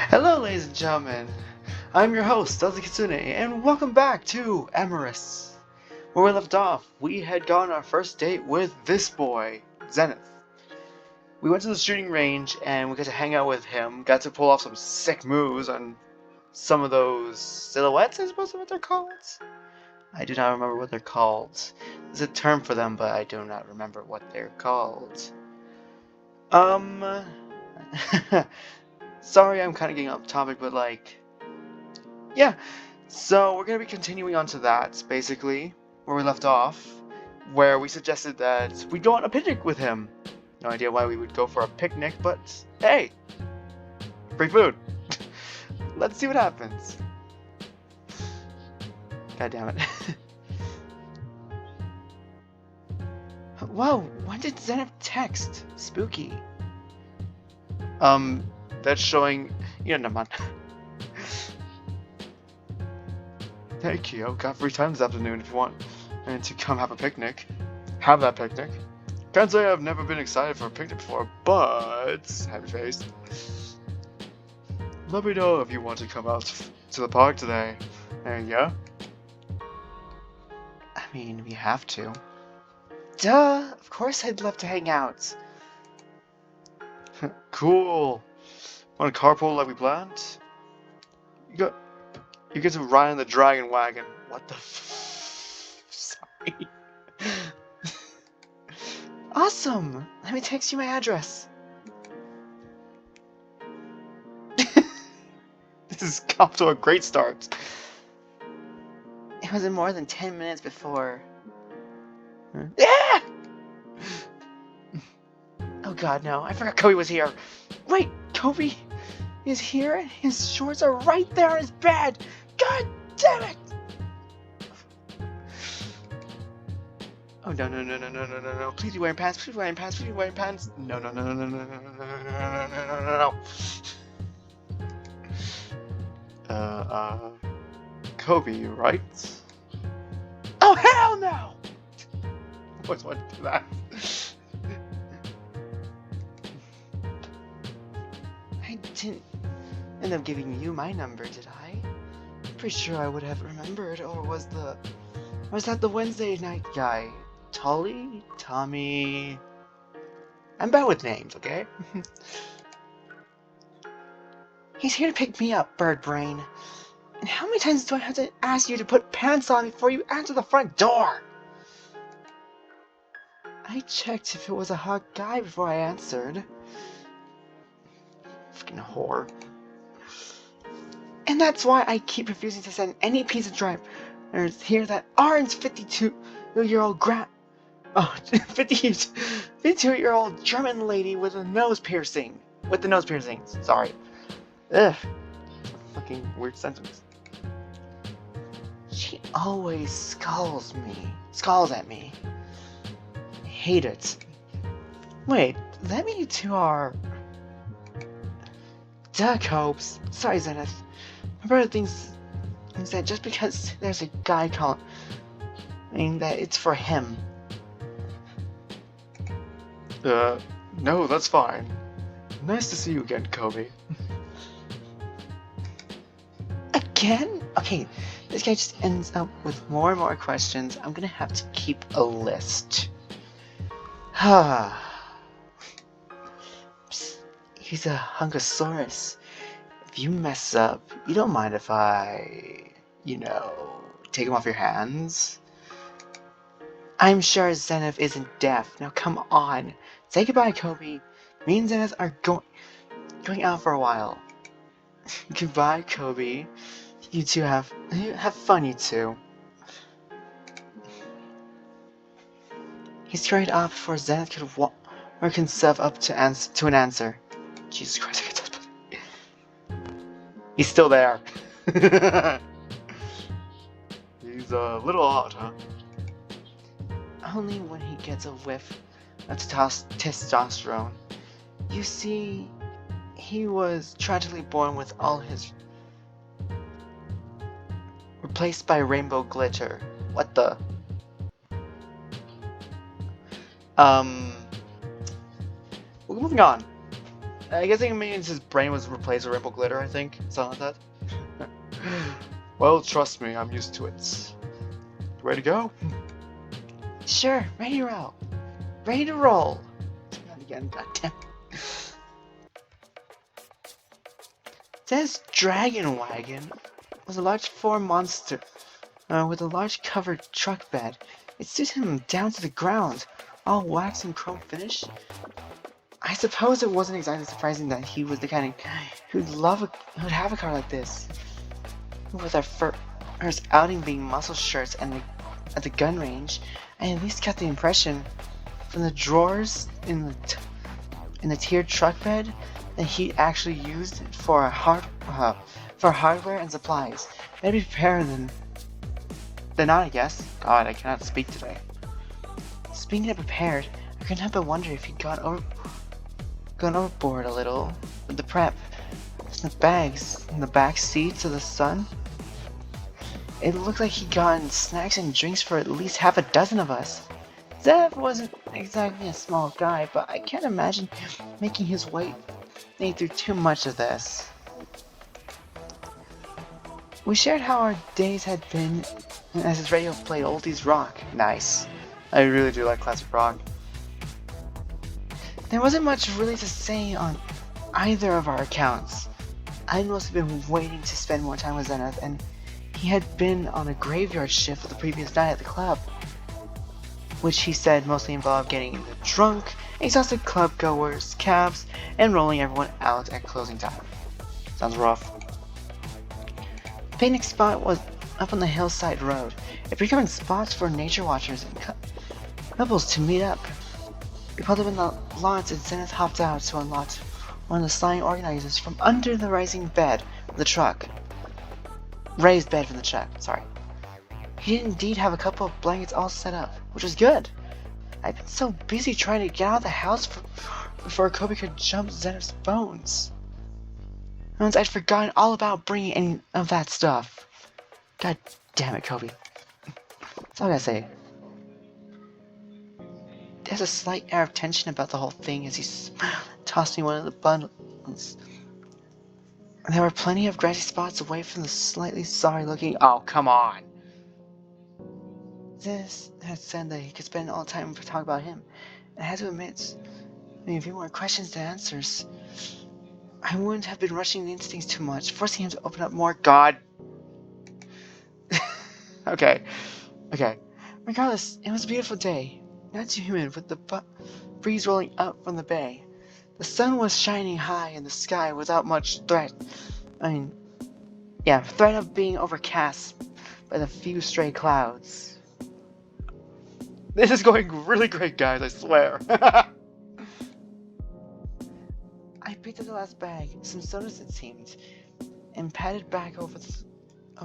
Hello, ladies and gentlemen. I'm your host, Dazzy Kitsune, and welcome back to Amorous. Where we left off, we had gone on our first date with this boy, Zenith. We went to the shooting range and we got to hang out with him, got to pull off some sick moves on some of those silhouettes, I suppose is what they're called? I do not remember what they're called. There's a term for them, but I do not remember what they're called. Sorry, I'm kind of getting off topic, but yeah. So we're going to be continuing on to that, basically, where we left off, where we suggested that we go on a picnic with him. No idea why we would go for a picnic, but hey, free food. Let's see what happens. God damn it. Whoa, when did Zenith text? Spooky. That's showing... Yeah, never mind. Hey, Kyo, got free time this afternoon if you want and to come have a picnic. Have that picnic. Can't say I've never been excited for a picnic before, but... Happy face. Let me know if you want to come out to the park today. And yeah? I mean, we have to. Duh! Of course I'd love to hang out. Cool. Want to carpool like we planned? You get to ride in the dragon wagon. What the Sorry. Awesome! Let me text you my address. This is off to a great start. It wasn't more than 10 minutes before. Yeah! Oh god, no. I forgot Kobe was here. Wait, Kobe is here and his shorts are right there on his bed. God damn it! Oh no no no no no no no no! Please be wearing pants! Please be wearing pants! Please be wearing pants! No no no no no no no no no no no no! Kobe, right? Oh hell no! I always wanted to do that. I didn't end up giving you my number, did I? Pretty sure I would have remembered, or was that the Wednesday night guy? Tully? Tommy? I'm bad with names, okay? He's here to pick me up, bird brain. And how many times do I have to ask you to put pants on before you answer the front door? I checked if it was a hot guy before I answered. Fucking whore. And that's why I keep refusing to send any piece of drivers here that aren't 52-year-old 52-year-old German lady with a nose piercing. With the nose piercings. Sorry. Ugh. Fucking weird sentence. She always scolds at me. I hate it. Wait, that mean you two are... Duck hopes. Sorry, Zenith. My brother thinks that just because there's a guy calling, that it's for him. No, that's fine. Nice to see you again, Kobe. Again? Okay, this guy just ends up with more and more questions. I'm gonna have to keep a list. He's a Hunkosaurus. If you mess up, you don't mind if I, take him off your hands? I'm sure Zenith isn't deaf. Now come on. Say goodbye, Kobe. Me and Zenith are going out for a while. Goodbye, Kobe. You two have fun, you two. He scurried off before Zenith could work himself up to an answer. Jesus Christ, I get that. He's still there. He's a little odd, huh? Only when he gets a whiff of testosterone. You see, he was tragically born with all his... replaced by rainbow glitter. What the... We're moving on. I guess it means his brain was replaced with rainbow glitter, I think. Something like that. Well, trust me, I'm used to it. Ready to go? Sure, ready to roll. Ready to roll. Not again, goddamn. This dragon wagon was a large four monster with a large covered truck bed. It suited him down to the ground, all wax and chrome finish. I suppose it wasn't exactly surprising that he was the kind of guy who'd have a car like this. With our first outing being muscle shirts and at the gun range, I at least got the impression from the drawers in the tiered truck bed that he actually used it for hardware and supplies. Maybe prepared than not, I guess. God, I cannot speak today. Speaking of prepared, I couldn't help but wonder if he'd gone overboard a little with the prep. The bags in the back seats of the Sun. It looked like he'd gotten snacks and drinks for at least half a dozen of us. Zenith wasn't exactly a small guy, but I can't imagine making his weight through too much of this. We shared how our days had been as his radio played oldies rock. Nice. I really do like classic rock. There wasn't much really to say on either of our accounts. I must have been waiting to spend more time with Zenith, and he had been on a graveyard shift the previous night at the club, which he said mostly involved getting drunk, exhausted club goers, cabs, and rolling everyone out at closing time. Sounds rough. The picnic spot was up on the hillside road, a frequent spot for nature watchers and couples to meet up. We pulled up in the lawns and Zenith hopped out to unlock one of the sliding organizers from under the raised bed of the truck. Sorry. He did indeed have a couple of blankets all set up, which was good. I'd been so busy trying to get out of the house before Kobe could jump Zenith's bones. And I'd forgotten all about bringing any of that stuff. God damn it, Kobe. That's all I gotta say. There's a slight air of tension about the whole thing as he tossed me one of the bundles. There were plenty of grassy spots away from the slightly sorry-looking. Oh, come on! This had said that he could spend all the time talking about him. And I had to admit, a few more questions than answers. I wouldn't have been rushing the instincts too much, forcing him to open up more. God. Okay. Regardless, it was a beautiful day. Not too humid, with the breeze rolling up from the bay. The sun was shining high in the sky without much threat. Threat of being overcast by the few stray clouds. This is going really great, guys, I swear. I picked up the last bag, some sodas it seemed, and padded back over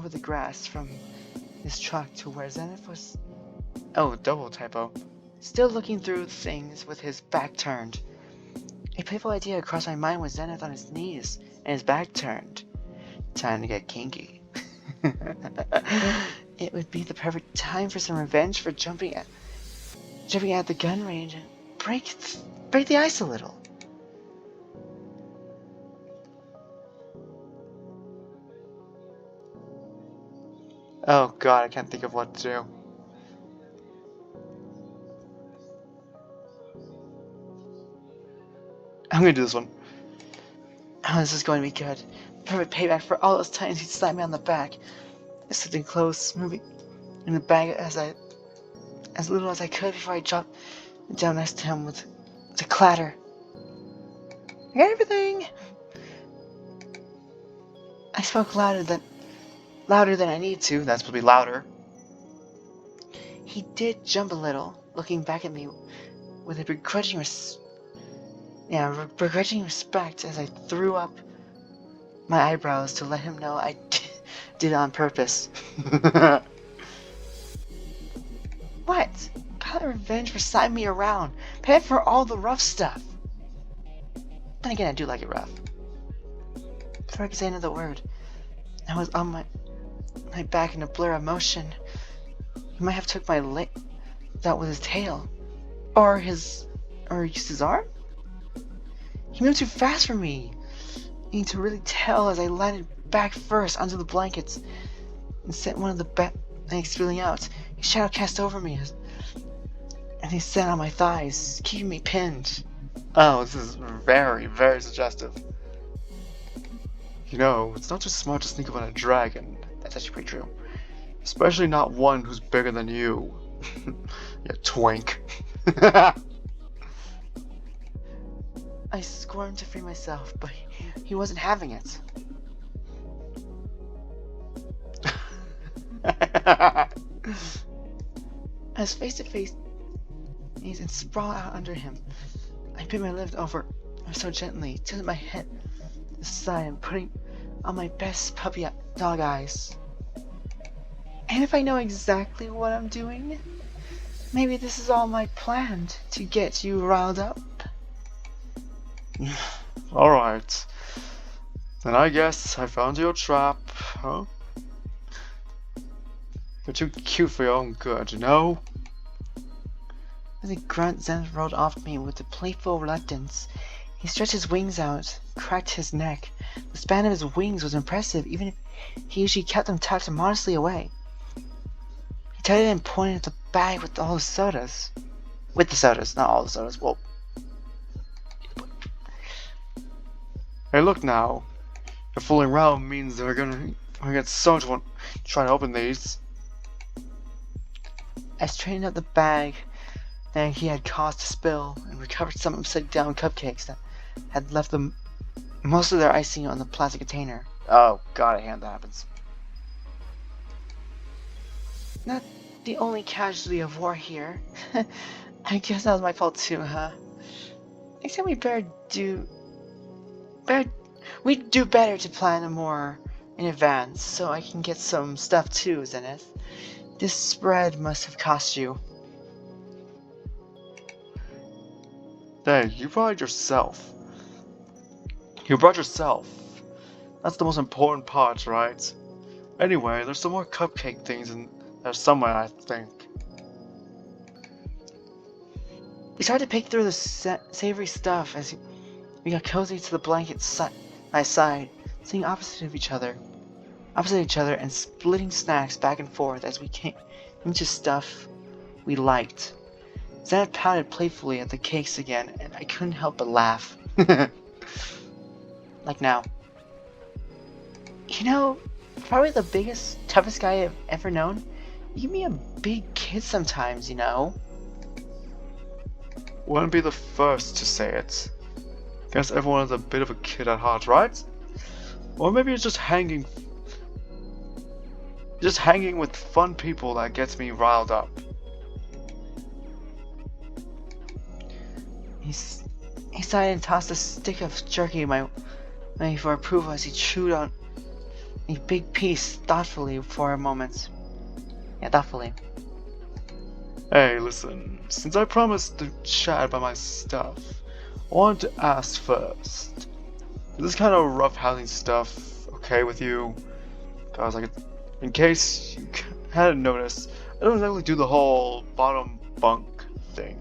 the grass from his truck to where Zenith was. Oh, double typo. Still looking through things with his back turned. A playful idea crossed my mind with Zenith on his knees and his back turned. Time to get kinky. It would be the perfect time for some revenge for jumping at the gun range and break the ice a little. Oh god, I can't think of what to do. I'm gonna do this one. Oh, this is going to be good. Perfect payback for all those times he slapped me on the back. I slipped in close, moving in the bag as little as I could before I dropped down next to him with a clatter. I got everything! I spoke louder than I need to. That's supposed to be louder. He did jump a little, looking back at me with a begrudging respect as I threw up my eyebrows to let him know I did it on purpose. What? Got revenge for slapping me around. Paid for all the rough stuff. Then again, I do like it rough. Before I could say another word, I was on my back in a blur of motion. He might have took my leg out with his tail. Or used his arm? He moved too fast for me. I need to really tell as I landed back first onto the blankets and sent one of the legs spilling out. His shadow cast over me and he sat on my thighs, keeping me pinned. Oh, this is very, very suggestive. You know, it's not just smart to sneak up on a dragon. That's actually pretty true. Especially not one who's bigger than you. You twink. I squirmed to free myself, but he wasn't having it. I was face to face and sprawled out under him. I put my lift over so gently, tilted my head aside and putting on my best puppy dog eyes. And if I know exactly what I'm doing, maybe this is all my plan to get you riled up. Alright. Then I guess I found your trap, huh? You're too cute for your own good, you know? As a grunt, Zenith rolled off me with a playful reluctance. He stretched his wings out, cracked his neck. The span of his wings was impressive, even if he usually kept them tucked modestly away. He tutted and pointed at the bag with all the sodas. With the sodas, not all the sodas. Well. Hey, look now. If fooling around means they're gonna get someone to try to open these. I straightened up the bag that he had caused to spill and recovered some upside down cupcakes that had left most of their icing on the plastic container. Oh god, I hate that happens. Not the only casualty of war here. I guess that was my fault too, huh? Except we'd do better to plan more in advance so I can get some stuff too, Zenith. This spread must have cost you. Dang, you brought it yourself. You brought yourself. That's the most important part, right? Anyway, there's some more cupcake things in there somewhere, I think. We started to pick through the savory stuff as we got cozy to the blankets by side, sitting opposite each other and splitting snacks back and forth as we came into stuff we liked. Zenith pouted playfully at the cakes again, and I couldn't help but laugh. Like now. You know, probably the biggest, toughest guy I've ever known. You can be a big kid sometimes, you know. Wouldn't be the first to say it. Guess everyone is a bit of a kid at heart, right? Or maybe it's just hanging with fun people that gets me riled up. He sighed and tossed a stick of jerky my way for approval as he chewed on a big piece thoughtfully for a moment. Yeah, thoughtfully. Hey, listen, since I promised to chat about my stuff, I want to ask first. Is this kind of roughhousing stuff okay with you? Cause in case you hadn't noticed, I don't exactly do the whole bottom bunk thing.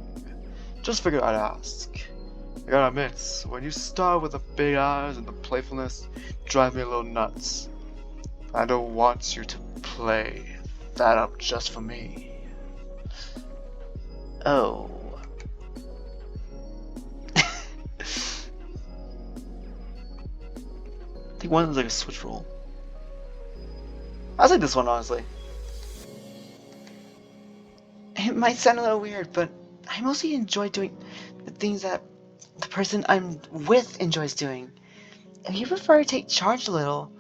Just figured I'd ask. I gotta admit, when you start with the big eyes and the playfulness, drive me a little nuts. I don't want you to play that up just for me. Oh. I think one is like a switch roll. I'll say this one, honestly. It might sound a little weird, but I mostly enjoy doing the things that the person I'm with enjoys doing. If you prefer to take charge a little,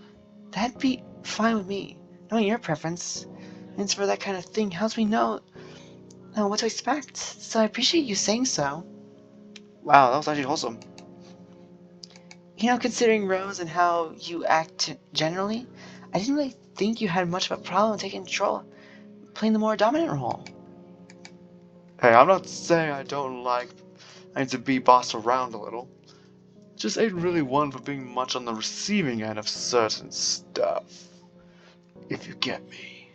that'd be fine with me. Knowing your preference, and for that kind of thing helps me know what to expect. So I appreciate you saying so. Wow, that was actually wholesome. You know, considering Rose and how you act generally, I didn't really think you had much of a problem taking control, playing the more dominant role. Hey, I'm not saying I don't like to be bossed around a little. Just ain't really one for being much on the receiving end of certain stuff. If you get me.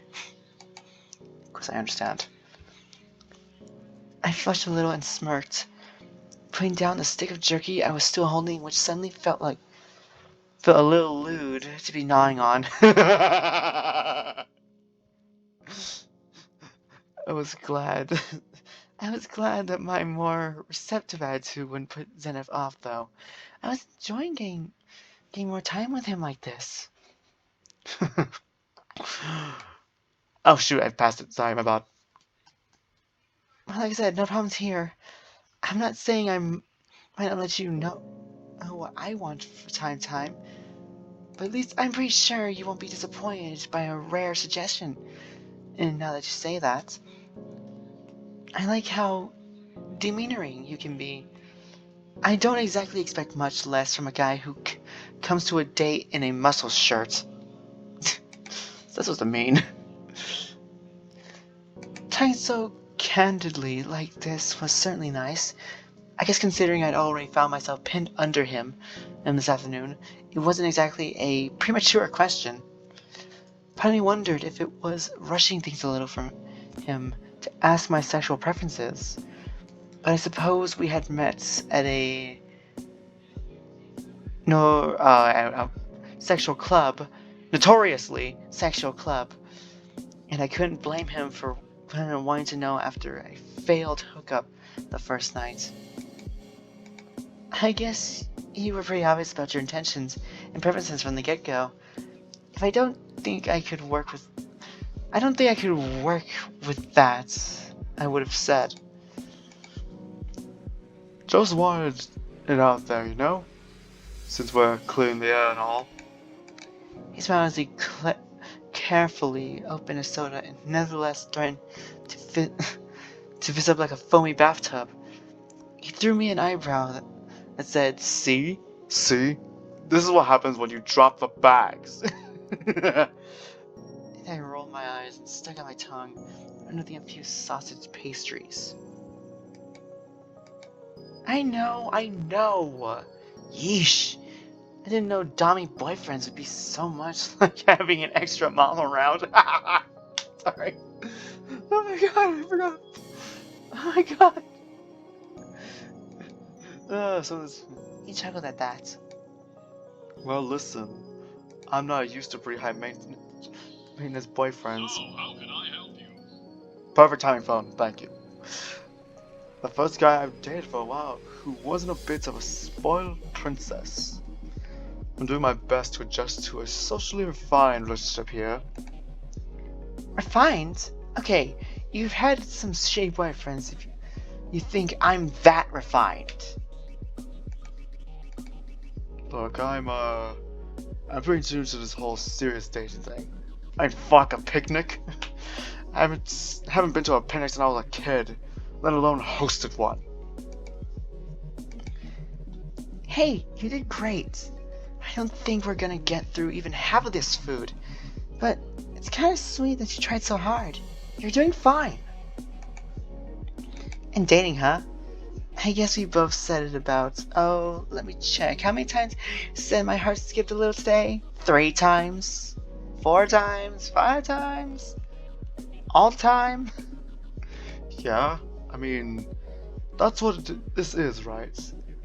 Of course I understand. I flushed a little and smirked, putting down the stick of jerky I was still holding, which suddenly felt a little lewd to be gnawing on. I was glad. I was glad that my more receptive attitude wouldn't put Zenith off, though. I was enjoying getting more time with him like this. Oh shoot, I passed it. Sorry, my bad. Well, like I said, no problems here. I'm not saying I might not let you know what I want for time, but at least I'm pretty sure you won't be disappointed by a rare suggestion. And now that you say that, I like how demeanoring you can be. I don't exactly expect much less from a guy who comes to a date in a muscle shirt. That's what I mean. Talking so candidly like this was certainly nice. I guess considering I'd already found myself pinned under him this afternoon, it wasn't exactly a premature question. Part of me wondered if it was rushing things a little from him to ask my sexual preferences. But I suppose we had met at a sexual club, notoriously sexual club, and I couldn't blame him for wanting to know after a failed hookup the first night. I guess you were pretty obvious about your intentions and preferences from the get-go. I don't think I could work with that, I would have said. Just wanted it out there, you know? Since we're clearing the air and all. He smiled as he carefully opened a soda and nevertheless threatened to fizz up like a foamy bathtub. He threw me an eyebrow that said, See? See? This is what happens when you drop the bags. I rolled my eyes and stuck out my tongue under the infused sausage pastries. I know. Yeesh. I didn't know dommy boyfriends would be so much like having an extra mom around. Sorry. Oh my god, I forgot. Oh my god. He chuckled at that. Well, listen. I'm not used to pretty high maintenance boyfriends. So, how can I help you? Perfect timing, phone. Thank you. The first guy I've dated for a while who wasn't a bit of a spoiled princess. I'm doing my best to adjust to a socially refined relationship here. Refined? Okay, you've had some shitty boyfriends if you think I'm that refined. Look, I'm pretty new to this whole serious dating thing. I'd fuck a picnic. I haven't been to a picnic since I was a kid, let alone hosted one. Hey, you did great. I don't think we're gonna get through even half of this food, but it's kind of sweet that you tried so hard. You're doing fine. And dating, huh? I guess we both said it about, let me check. How many times said my heart skipped a little today? 3 times? 4 times? 5 times? All the time? Yeah, I mean, that's what this is, right?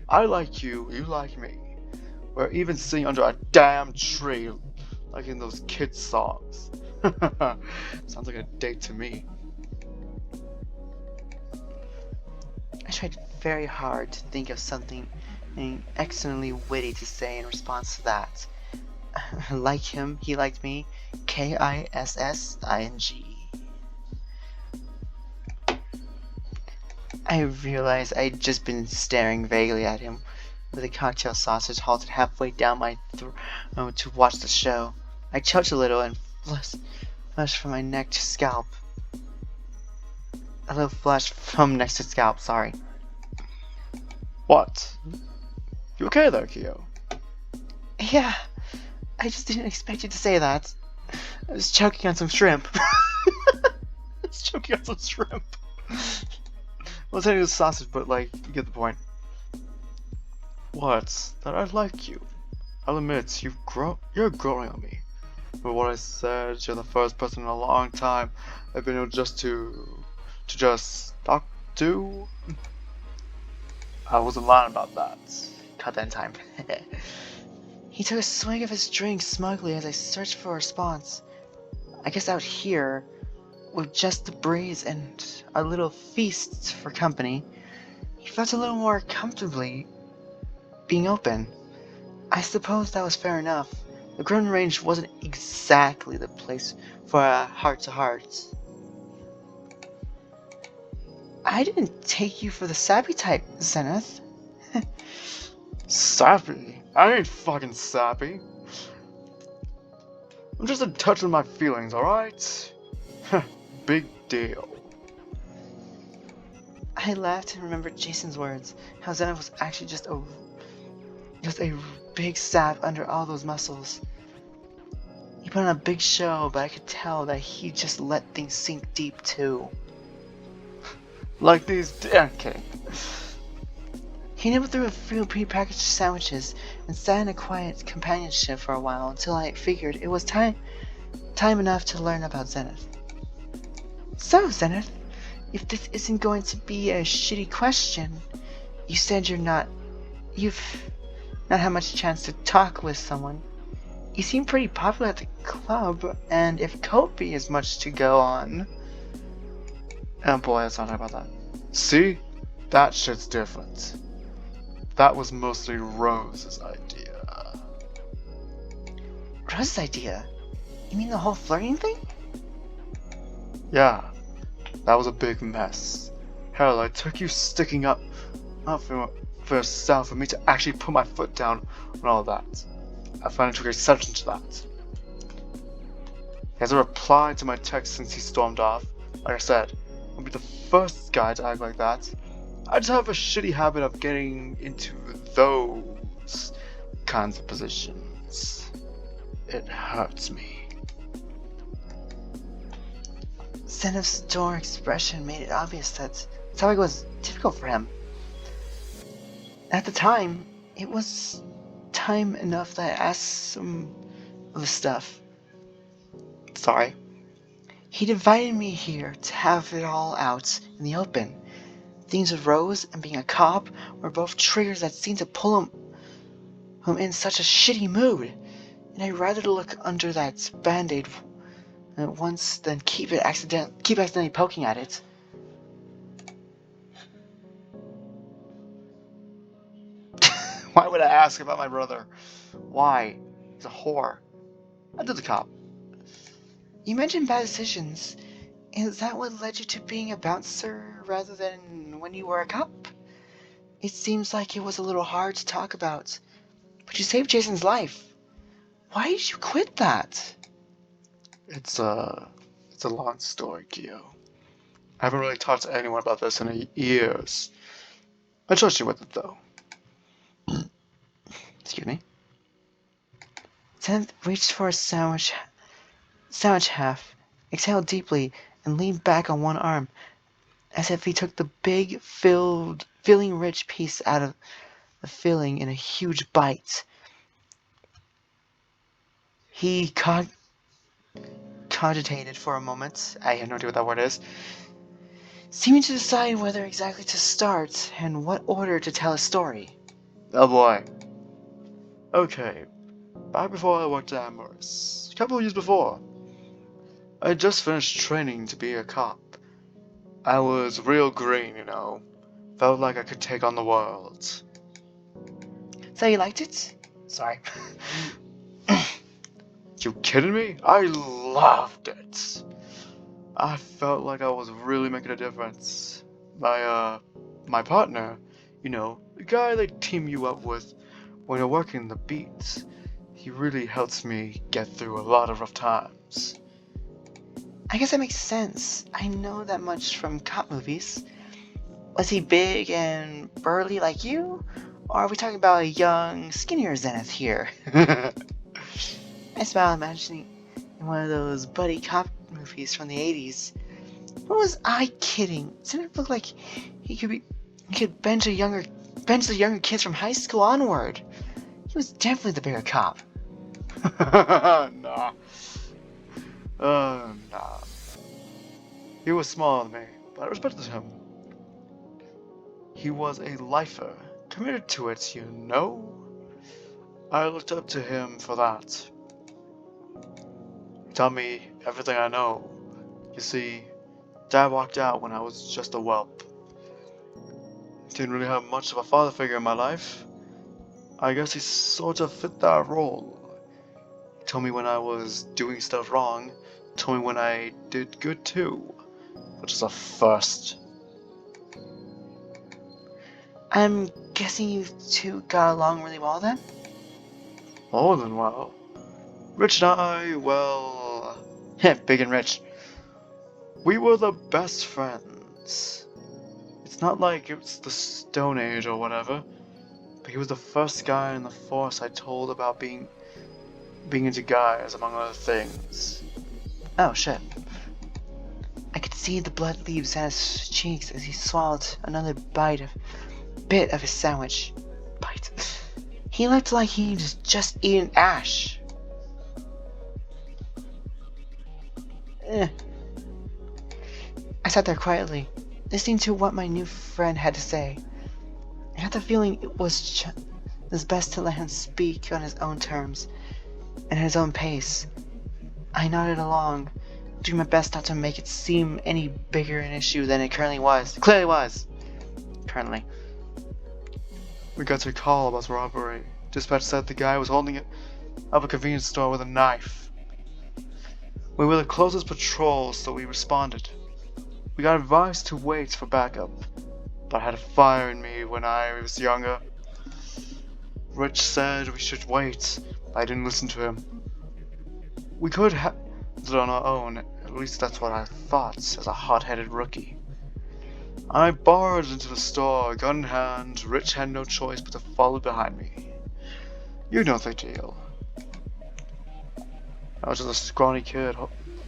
I like you, you like me. We're even sitting under a damn tree, like in those kids' songs. Sounds like a date to me. I tried very hard to think of something excellently witty to say in response to that. Like him, he liked me. K-I-S-S-I-N-G. I realized I'd just been staring vaguely at him with a cocktail sausage halted halfway down my throat to watch the show. I choked a little and flushed from my neck to scalp. A little flush from next to scalp, sorry. What? You okay there, Kyo? Yeah, I just didn't expect you to say that. I was choking on some shrimp. Well, it's only the sausage, but like, you get the point. What? That I like you. I'll admit, you're growing on me. But what I said, you're the first person in a long time I've been able to just talk to. I wasn't lying about that. Cut that in time. He took a swig of his drink smugly as I searched for a response. I guess out here, with just the breeze and a little feast for company, he felt a little more comfortably being open. I suppose that was fair enough. The Grown Range wasn't exactly the place for a heart-to-heart. I didn't take you for the sappy type, Zenith. Sappy? I ain't fucking sappy. I'm just in touch with my feelings, alright? Big deal. I laughed and remembered Jason's words, how Zenith was actually just a big sap under all those muscles. He put on a big show, but I could tell that he just let things sink deep too. Like these okay. He nibbled through a few pre-packaged sandwiches and sat in a quiet companionship for a while until I figured it was time enough to learn about Zenith. So, Zenith, if this isn't going to be a shitty question, you said you've not had much chance to talk with someone. You seem pretty popular at the club, and if Kobe is much to go on... Oh boy, let's not talk about that. See? That shit's different. That was mostly Rose's idea. Rose's idea? You mean the whole flirting thing? Yeah, that was a big mess. Hell, it took you sticking up for yourself for me to actually put my foot down on all that. I finally took exception to that. He hasn't replied to my text since he stormed off. Like I said, I'll be the first guy to act like that. I just have a shitty habit of getting into those kinds of positions. It hurts me. Zenith's store expression made it obvious that topic was difficult for him. At the time, it was time enough that I asked some of the stuff. Sorry. He'd invited me here to have it all out in the open. Things with Rose and being a cop were both triggers that seemed to pull him in such a shitty mood, and I'd rather look under that band-aid once than keep accidentally poking at it. Why would I ask about my brother? Why? He's a whore. I did the cop. You mentioned bad decisions. Is that what led you to being a bouncer rather than when you were a cop? It seems like it was a little hard to talk about, but you saved Jason's life. Why did you quit that? It's a long story, Gio. I haven't really talked to anyone about this in years. I trust you with it, though. Excuse me. Zenith reached for a sandwich half, exhaled deeply, and leaned back on one arm, as if he took the big, filling-rich piece out of the filling in a huge bite. He cogitated for a moment, I have no idea what that word is, seeming to decide whether exactly to start and what order to tell his story. Oh boy. Okay, back before I worked at Amorous, a couple of years before, I had just finished training to be a cop. I was real green, you know. Felt like I could take on the world. So you liked it? Sorry. You kidding me? I loved it. I felt like I was really making a difference. My partner, you know, the guy they team you up with when you're working the beats, he really helps me get through a lot of rough times. I guess that makes sense. I know that much from cop movies. Was he big and burly like you? Or are we talking about a young, skinnier Zenith here? I smile imagining in one of those buddy cop movies from the 80s. What was I kidding? Zenith looked like he could bench the younger kids from high school onward. He was definitely the bigger cop. Nah. Nah. He was smaller than me, but I respected him. He was a lifer, committed to it, you know? I looked up to him for that. He taught me everything I know. You see, Dad walked out when I was just a whelp. Didn't really have much of a father figure in my life. I guess he sort of fit that role. He told me when I was doing stuff wrong, told me when I did good too, which is a first. I'm guessing you two got along really well then? More than well. Rich and I, well, big and rich. We were the best friends. It's not like it's the Stone Age or whatever, but he was the first guy in the force I told about being into guys, among other things. Oh shit. I could see the blood leave Zenith's cheeks as he swallowed another bit of his sandwich. Bite. He looked like he'd just eaten ash. I sat there quietly, listening to what my new friend had to say. I had the feeling it was best to let him speak on his own terms and at his own pace. I nodded along, doing my best not to make it seem any bigger an issue than it clearly was. Currently. We got a call about robbery. Dispatch said the guy was holding up a convenience store with a knife. We were the closest patrol, so we responded. We got advised to wait for backup, but I had a fire in me when I was younger. Rich said we should wait, but I didn't listen to him. We could have it on our own, at least that's what I thought as a hot-headed rookie. I barged into the store, gun in hand. Rich had no choice but to follow behind me. You know the deal. I was just a scrawny kid.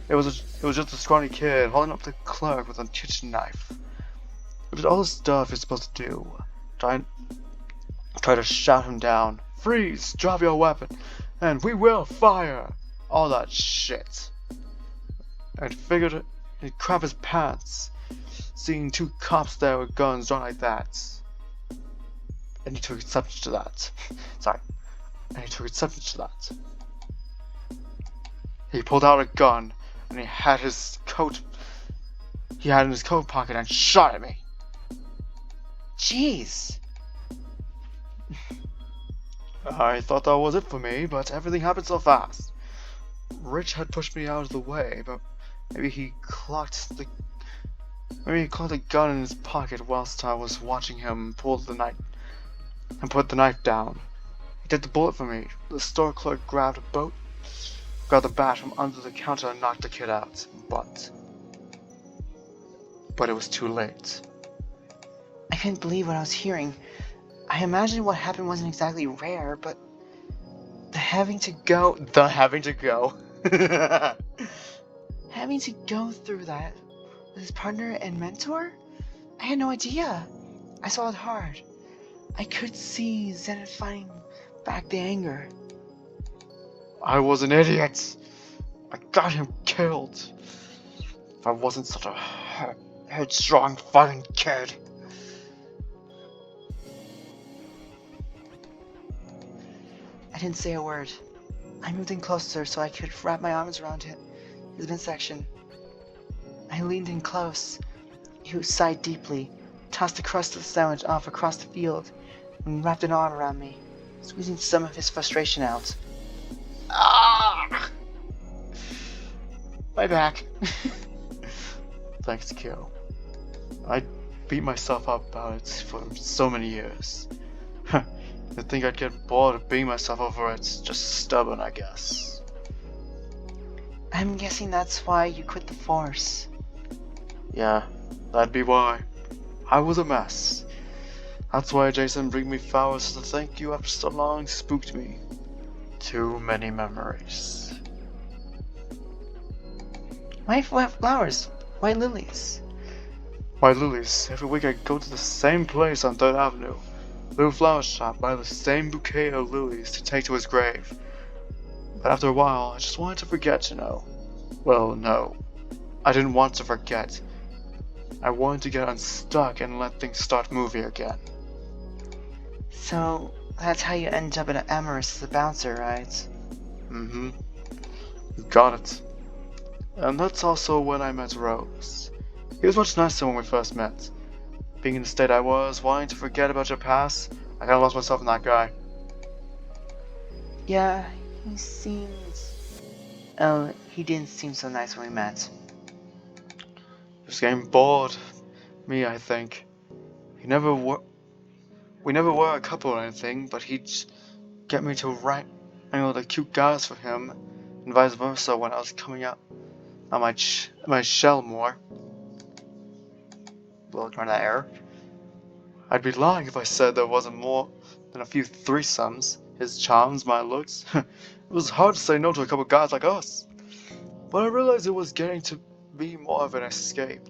It was just a scrawny kid holding up the clerk with a kitchen knife. It was all the stuff you're supposed to do. Try to shout him down. Freeze! Drop your weapon! And we will fire! All that shit. I'd figured he'd crap his pants, seeing two cops there with guns drawn like that. And he took exception to that. He pulled out a gun, and he had in his coat pocket and shot at me. Jeez. I thought that was it for me, but everything happened so fast. Rich had pushed me out of the way, but maybe he clocked the gun in his pocket whilst I was watching him put the knife down. He took the bullet from me. The store clerk grabbed the bat from under the counter and knocked the kid out. But it was too late. I couldn't believe what I was hearing. I imagined what happened wasn't exactly rare, but having to go through that with his partner and mentor? I had no idea. I swallowed hard. I could see Zenith fighting back the anger. I was an idiot. I got him killed. If I wasn't such a headstrong fighting kid. I didn't say a word. I moved in closer so I could wrap my arms around his midsection. I leaned in close. He sighed deeply, tossed the crust of the sandwich off across the field, and wrapped an arm around me, squeezing some of his frustration out. Ah! My back. Thanks, Kyo. I beat myself up about it for so many years. I think I'd get bored of beating myself over it. Just stubborn, I guess. I'm guessing that's why you quit the force. Yeah, that'd be why. I was a mess. That's why Jason bring me flowers to thank you after so long spooked me. Too many memories. Why flowers? Why lilies? Why lilies? Every week I go to the same place on 3rd Avenue. Little flower shop, buy the same bouquet of lilies to take to his grave. But after a while, I just wanted to forget, you know. Well, no. I didn't want to forget. I wanted to get unstuck and let things start moving again. So, that's how you end up at Amorous as a bouncer, right? Mm-hmm. You got it. And that's also when I met Rose. He was much nicer when we first met. Being in the state I was, wanting to forget about your past, I kinda lost myself in that guy. Yeah, he seemed... Oh, he didn't seem so nice when we met. He was getting bored. Me, I think. He never were... We never were a couple or anything, but he'd get me to write the cute guys for him, and vice versa when I was coming out on my shell more. We'll ignore that error. I'd be lying if I said there wasn't more than a few threesomes. His charms, my looks. It was hard to say no to a couple guys like us. But I realized it was getting to be more of an escape.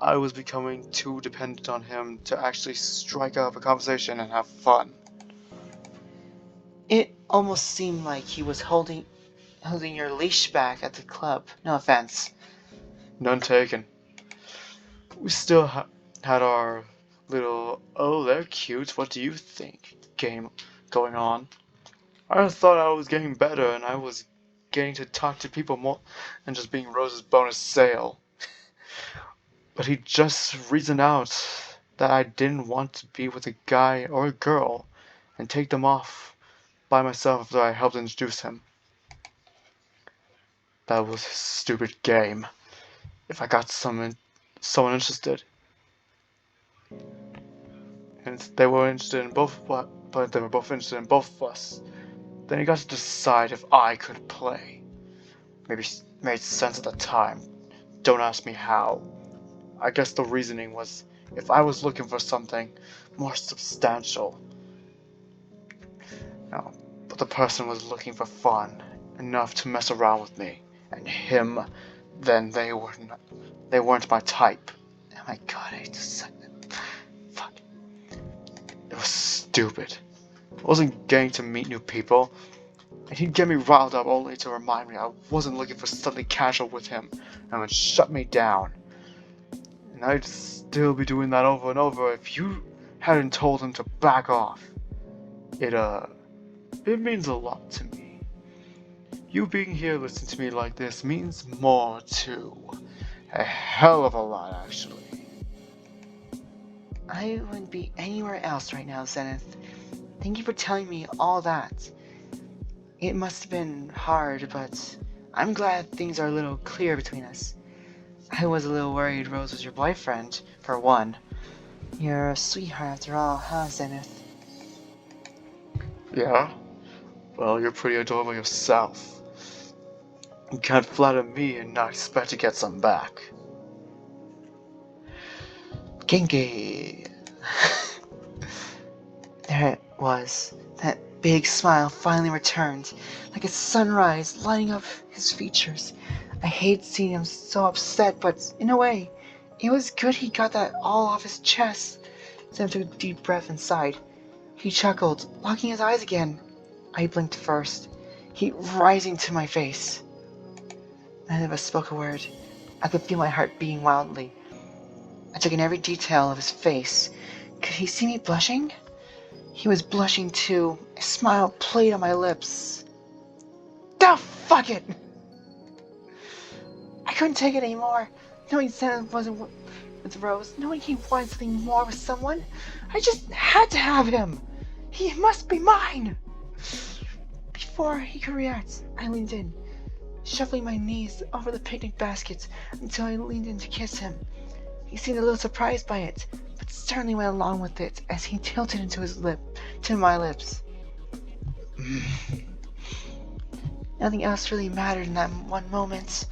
I was becoming too dependent on him to actually strike up a conversation and have fun. It almost seemed like he was holding your leash back at the club. No offense. None taken. We still had our little, oh, they're cute, what do you think game going on. I thought I was getting better and I was getting to talk to people more than just being Rose's bonus sale. But he just reasoned out that I didn't want to be with a guy or a girl and take them off by myself after I helped introduce him. That was his stupid game. If I got someone interested, and they were interested in both, but they were both interested in both of us, then he got to decide if I could play. Maybe made sense at the time. Don't ask me how. I guess the reasoning was if I was looking for something more substantial. No, but the person was looking for fun enough to mess around with me, and him, then they weren't my type. Oh my god, I just suck. Fuck. It was stupid. I wasn't getting to meet new people, and he'd get me riled up only to remind me I wasn't looking for something casual with him, and would shut me down. And I'd still be doing that over and over if you hadn't told him to back off. It means a lot to me. You being here listening to me like this means more too. A hell of a lot, actually. I wouldn't be anywhere else right now, Zenith. Thank you for telling me all that. It must have been hard, but I'm glad things are a little clear between us. I was a little worried Rose was your boyfriend, for one. You're a sweetheart after all, huh, Zenith? Yeah? Well, you're pretty adorable yourself. You can't flatter me and not expect to get some back. Kinky! There it was. That big smile finally returned, like a sunrise lighting up his features. I hate seeing him so upset, but in a way, it was good he got that all off his chest. Sam took a deep breath and sighed. He chuckled, locking his eyes again. I blinked first, heat rising to my face. None of us spoke a word. I could feel my heart beating wildly. I took in every detail of his face. Could he see me blushing? He was blushing too. A smile played on my lips. Oh, fuck it! I couldn't take it anymore. Knowing Zenith wasn't with Rose, knowing he wanted something more with someone, I just had to have him. He must be mine. Before he could react, I leaned in, shuffling my knees over the picnic basket until I leaned in to kiss him. He seemed a little surprised by it, but certainly went along with it as he tilted to my lips. Nothing else really mattered in that one moment.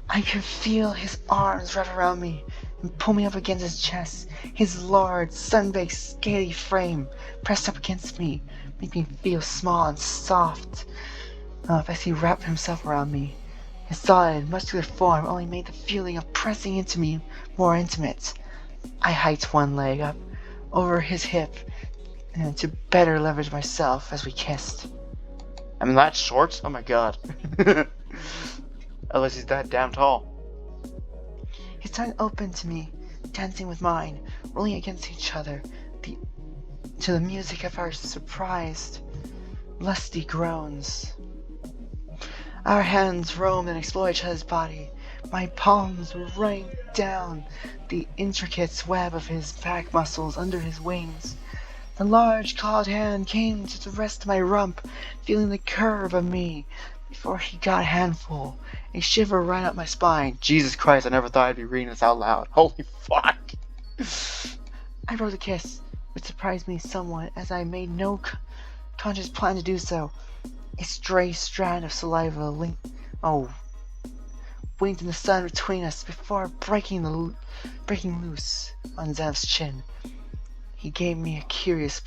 I could feel his arms wrap around me and pull me up against his chest. His large, sun-baked, scaly frame pressed up against me, making me feel small and soft. As he wrapped himself around me, his solid, muscular form only made the feeling of pressing into me more intimate. I hiked one leg up over his hip to better leverage myself as we kissed. I'm that short? Oh my god. Unless he's that damn tall. His tongue opened to me, dancing with mine, rolling against each other, to the music of our surprised, lusty groans. Our hands roamed and explored each other's body. My palms were running down the intricate web of his back muscles under his wings. The large clawed hand came to rest my rump, feeling the curve of me. Before he got a handful, a shiver ran up my spine. Jesus Christ, I never thought I'd be reading this out loud. Holy fuck. I wrote a kiss, which surprised me somewhat as I made no conscious plan to do so. A stray strand of saliva winked in the sun between us before breaking loose on Zenith's chin. He gave me a curious,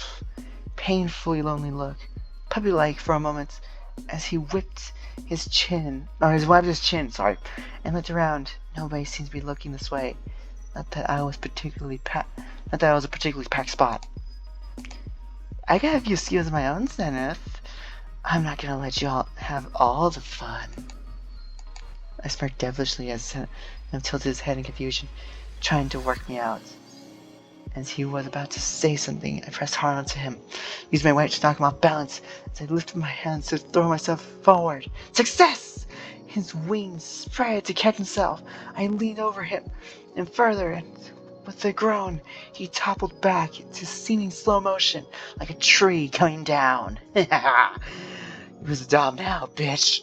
painfully lonely look, puppy-like for a moment, as he wiped his chin, and looked around. Nobody seemed to be looking this way. Not that I was a particularly packed spot. I got a few skills of my own, Zenith. I'm not gonna let y'all have all the fun. I smirked devilishly as Zenith tilted his head in confusion, trying to work me out. As he was about to say something, I pressed hard onto him, used my weight to knock him off balance as I lifted my hands to throw myself forward. Success! His wings spread to catch himself. I leaned over him and further, and with a groan, he toppled back to seeming slow motion, like a tree coming down. It was a dom now, bitch.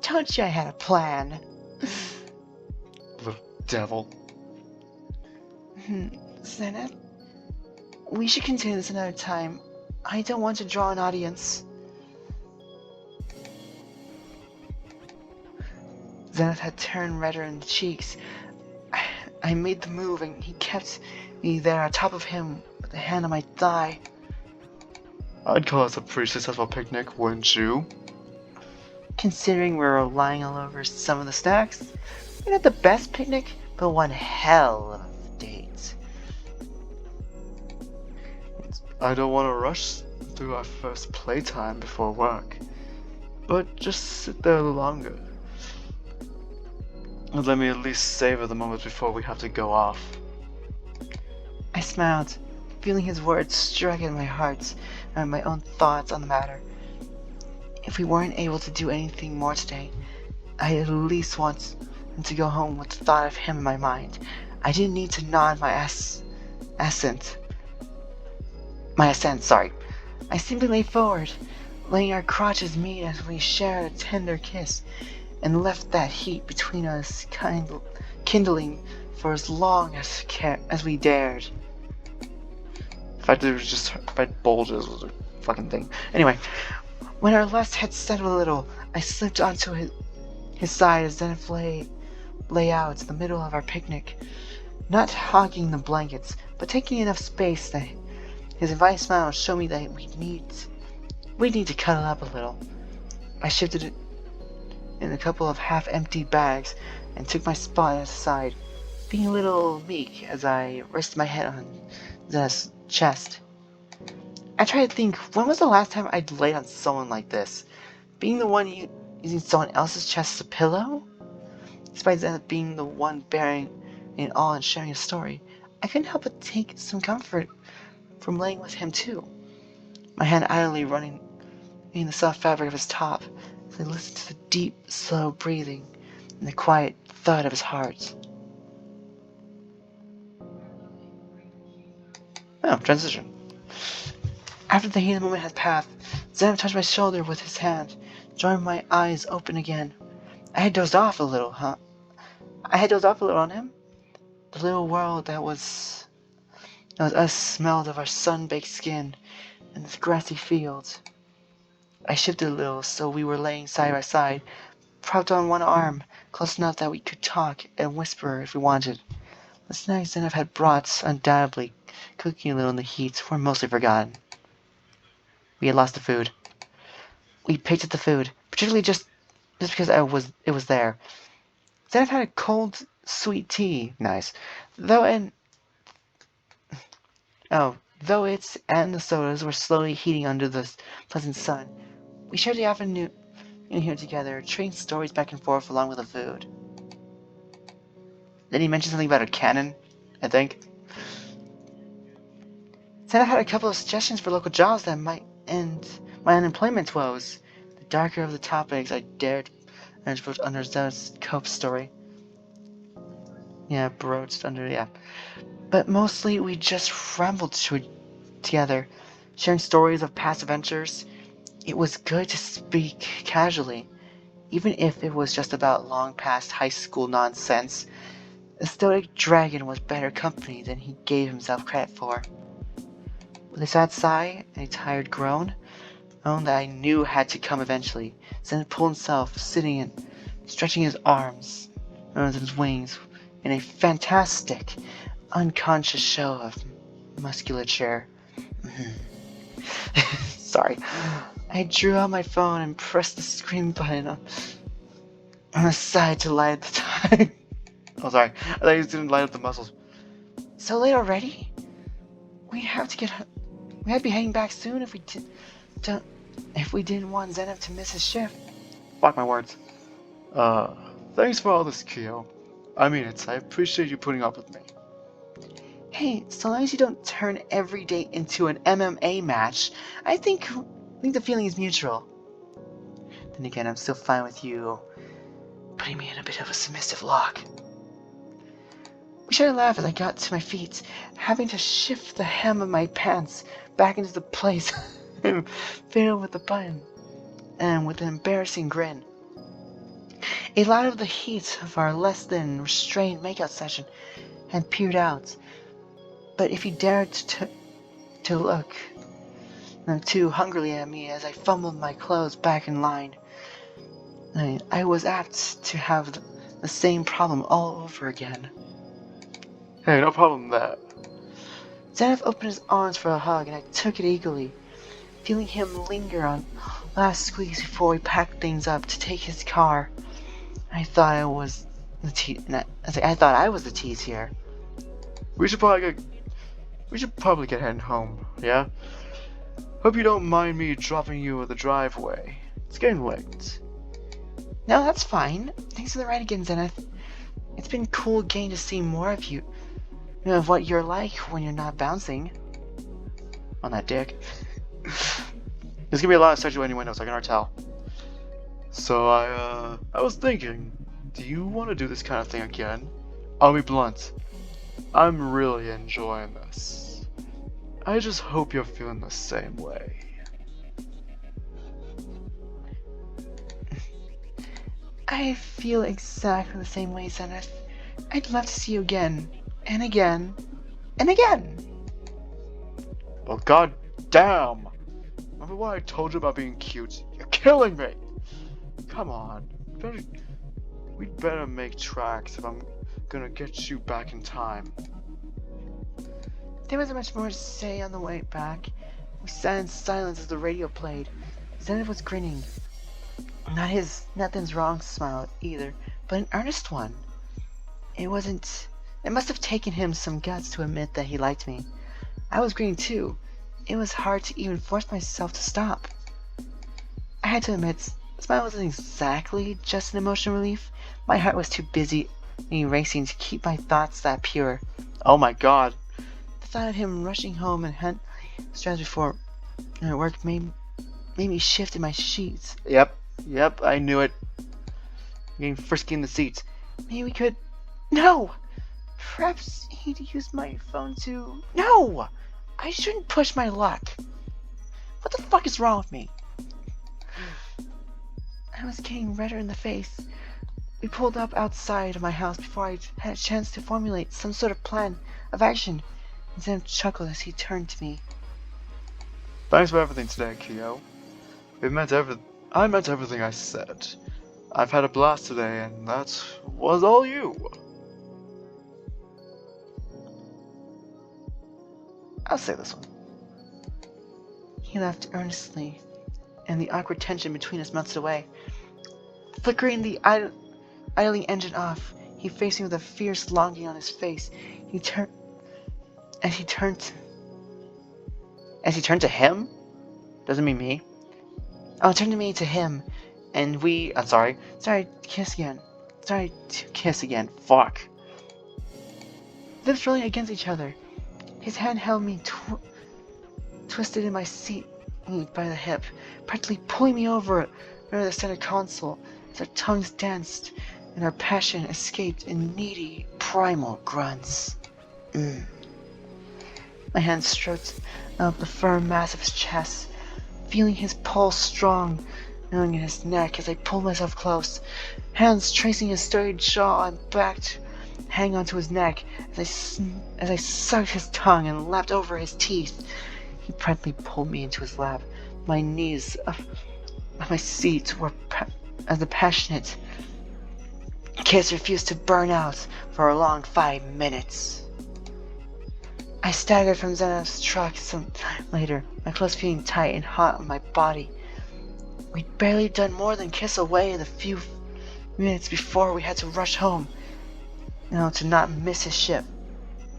Told you I had a plan. Little devil. Zenith, we should continue this another time. I don't want to draw an audience. Zenith had turned redder in the cheeks. I made the move and he kept me there on top of him with a hand on my thigh. I'd call this a pretty successful picnic, wouldn't you? Considering we were lying all over some of the snacks, we had the best picnic, but one hell of a date. I don't want to rush through our first playtime before work, but just sit there a little longer. And let me at least savor the moments before we have to go off. I smiled, feeling his words struck at my heart and my own thoughts on the matter. If we weren't able to do anything more today, I at least want to go home with the thought of him in my mind. I didn't need to nod my assent. I simply lay forward, letting our crotches meet as we shared a tender kiss, and left that heat between us kindling for as long as we dared. The fact that it was just by bulges was a fucking thing. Anyway, when our lust had settled a little, I slipped onto his side as Zenith lay out in the middle of our picnic, not hogging the blankets, but taking enough space that his inviting smile showed me that we'd need to cuddle up a little. I shifted it in a couple of half-empty bags and took my spot at his side, being a little meek as I rested my head on Zenith's chest. I tried to think, when was the last time I'd laid on someone like this? Being the one using someone else's chest as a pillow? Despite Zenith being the one bearing it all and sharing a story, I couldn't help but take some comfort from laying with him too. My hand idly running in the soft fabric of his top as I listened to the deep, slow breathing and the quiet thud of his heart. Oh, transition. After the heat of the moment had passed, Zenith touched my shoulder with his hand, drawing my eyes open again. I had dozed off a little on him. The little world that was us smelled of our sun-baked skin and the grassy fields. I shifted a little so we were laying side by side, propped on one arm, close enough that we could talk and whisper if we wanted. The snacks Zenith had brought, undoubtedly cooking a little in the heat, were mostly forgotten. We had lost the food. We picked at the food, particularly just because it was there. Zenith had a cold, sweet tea, nice, though it and the sodas were slowly heating under the pleasant sun. We shared the afternoon in here together, trading stories back and forth along with the food. Then he mentioned something about a cannon, I think. Then I had a couple of suggestions for local jobs that might end my unemployment woes. The darker of the topics I dared and wrote under Zenith's Cope story. Yeah, broached under, yeah. But mostly we just rambled together, sharing stories of past adventures. It was good to speak casually, even if it was just about long past high school nonsense. The stoic dragon was better company than he gave himself credit for. With a sad sigh and a tired groan, that I knew had to come eventually, Zen pulled himself, sitting and stretching his arms and his wings in a fantastic, unconscious show of musculature. Sorry. I drew out my phone and pressed the screen button on the side to light the time. Oh, sorry. I thought you didn't light up the muscles. So late already? We'd be heading back soon if we didn't want Zenith to miss his shift. Fuck my words. Thanks for all this, Kyo. I mean it. I appreciate you putting up with me. Hey, so long as you don't turn every day into an MMA match, I think the feeling is mutual. Then again, I'm still fine with you putting me in a bit of a submissive lock. We started to laugh as I got to my feet, having to shift the hem of my pants back into the place filled with the button, and with an embarrassing grin. A lot of the heat of our less than restrained makeout session had peered out, but if you dared to look too hungrily at me as I fumbled my clothes back in line, I was apt to have the same problem all over again. Hey, no problem there. Zenith opened his arms for a hug, and I took it eagerly, feeling him linger on last squeeze before we packed things up to take his car. I thought I was the tease here. We should probably get heading home, yeah? Hope you don't mind me dropping you at the driveway. It's getting late. No, that's fine. Thanks for the ride again, Zenith. It's been cool getting to see more of you. Of what you're like when you're not bouncing. On that dick. There's gonna be a lot of sexual innuendos, I can already tell. So I was thinking, do you want to do this kind of thing again? I'll be blunt. I'm really enjoying this. I just hope you're feeling the same way. I feel exactly the same way, Zenith. I'd love to see you again, and again, and again. Well, god damn! Remember what I told you about being cute? You're killing me! Come on. We'd better make tracks if I'm gonna get you back in time. There wasn't much more to say on the way back. We sat in silence as the radio played. Zenith was grinning. Not his nothing's wrong smile either, but an earnest one. It must have taken him some guts to admit that he liked me. I was grinning too. It was hard to even force myself to stop. I had to admit, the smile wasn't exactly just an emotional relief. My heart was too busy racing to keep my thoughts that pure. Oh my god. The thought of him rushing home and stressed before work made me shift in my sheets. Yep, I knew it. Getting frisky in the seat. Maybe we could... No! Perhaps he'd use my phone to... No! I shouldn't push my luck. What the fuck is wrong with me? I was getting redder in the face. We pulled up outside of my house before I had a chance to formulate some sort of plan of action. And Zen chuckled as he turned to me. Thanks for everything today, Kyo. I meant everything I said. I've had a blast today, and that was all you. I'll say this one. He laughed earnestly, and the awkward tension between us melted away. Flickering the idling engine off, he faced me with a fierce longing on his face. As he turned to him? Doesn't mean me. Oh, turned to me to him, and we... Sorry to kiss again. Fuck. lips rolling against each other. His hand held me twisted in my seat by the hip, practically pulling me over the center console as our tongues danced and our passion escaped in needy, primal grunts. My hand stroked up the firm mass of his chest, feeling his pulse strong, knowing in his neck as I pulled myself close, hands tracing his sturdy jaw and back to hang onto his neck as I sucked his tongue and lapped over his teeth. He promptly pulled me into his lap. My knees of my seat were as the passionate kiss refused to burn out for a long 5 minutes. I staggered from Zenith's truck some time later, my clothes feeling tight and hot on my body. We'd barely done more than kiss away the few minutes before we had to rush home, to not miss his ship.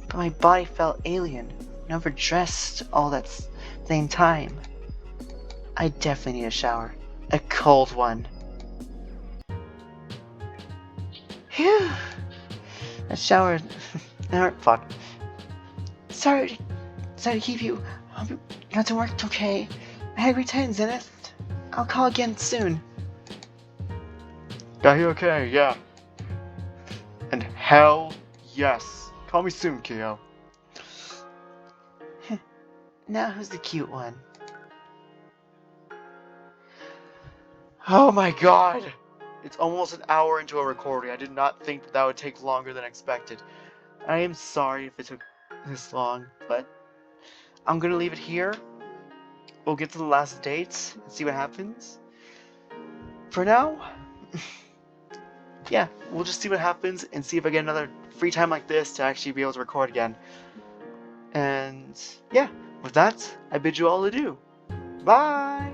But my body felt alien and overdressed all that same time. I definitely need a shower. A cold one. Phew. A shower. Fuck. Sorry to keep you. Hope you got to work okay. I had a great time, Zenith. I'll call again soon. Got you okay, yeah. And hell yes. Call me soon, Kyo. Now who's the cute one? Oh my god! It's almost an hour into a recording. I did not think that would take longer than expected. I am sorry if it took this long, but I'm gonna leave it here. We'll get to the last date and see what happens. For now, yeah, we'll just see what happens and see if I get another free time like this to actually be able to record again. And yeah, with that, I bid you all adieu. Bye!